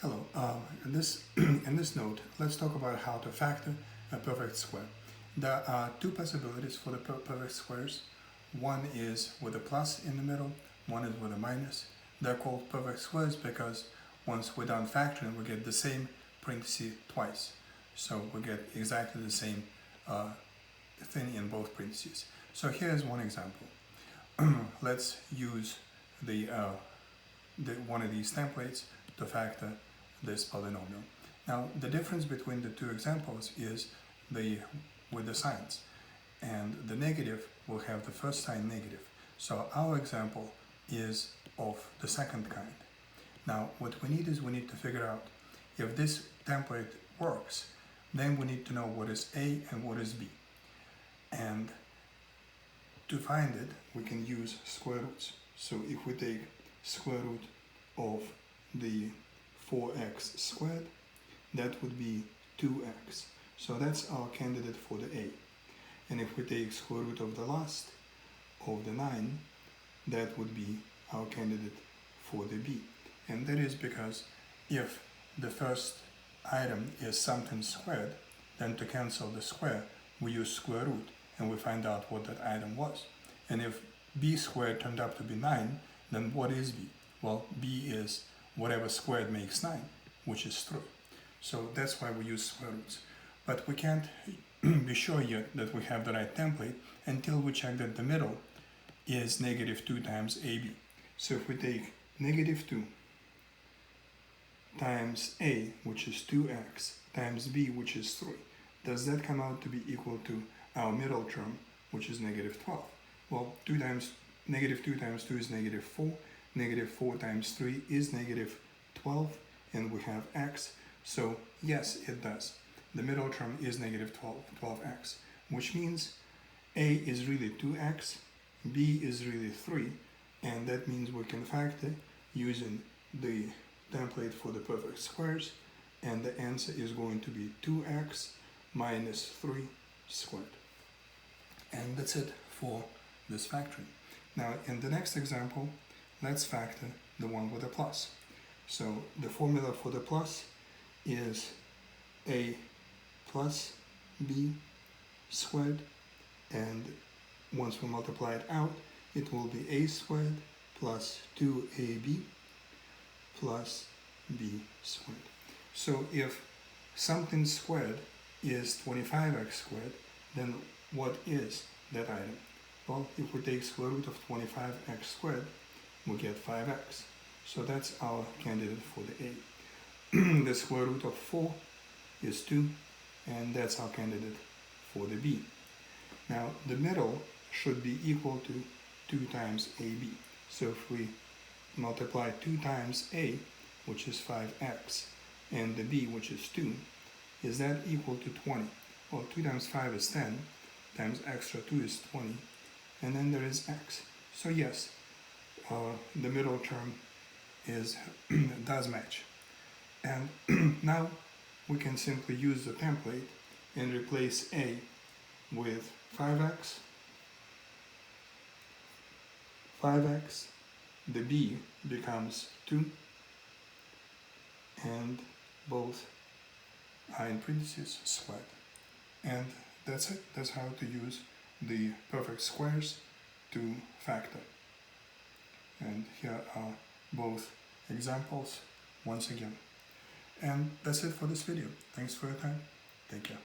Hello. In this note, let's talk about how to factor a perfect square. There are two possibilities for the perfect squares. One is with a plus in the middle, one is with a minus. They're called perfect squares because once we're done factoring, we get the same parentheses twice. So we get exactly the same thing in both parentheses. So here's one example. Let's use one of these templates to factor this polynomial. Now the difference between the two examples is with the signs, and the negative will have the first sign negative. So our example is of the second kind. Now what we need to figure out if this template works. Then we need to know what is A and what is B. And to find it, we can use square roots. So if we take square root of the 4x squared, that would be 2x. So that's our candidate for the A. And if we take square root of the last, of the 9, that would be our candidate for the B. And that is because if the first item is something squared, then to cancel the square, we use square root and we find out what that item was. And if B squared turned out to be 9, then what is B? Well, B is whatever squared makes 9, which is 3. So that's why we use square roots. But we can't be sure yet that we have the right template until we check that the middle is -2 times AB. So if we take -2 times A, which is 2x, times B, which is 3, does that come out to be equal to our middle term, which is -12? Well, -2 times 2 is -4, -4 times 3 is -12, and we have x, so yes, it does. The middle term is -12x, which means A is really 2x, B is really 3, and that means we can factor using the template for the perfect squares, and the answer is going to be 2x minus 3 squared. And that's it for this factoring. Now in the next example, let's factor the one with a plus. So the formula for the plus is A plus B squared, and once we multiply it out, it will be A squared plus 2AB plus B squared. So if something squared is 25x squared, then what is that item? Well, if we take square root of 25x squared, we get 5x. So that's our candidate for the A. The square root of 4 is 2, and that's our candidate for the B. Now the middle should be equal to 2 times AB. So if we multiply 2 times A, which is 5x, and the B, which is 2, is that equal to 20? Well, 2 times 5 is 10, times extra 2 is 20, and then there is x. So yes, the middle term does match. And now we can simply use the template and replace A with 5x, the B becomes 2, and both are in parentheses squared. And that's it. That's how to use the perfect squares to factor. And here are both examples once again. And that's it for this video. Thanks for your time. Take care.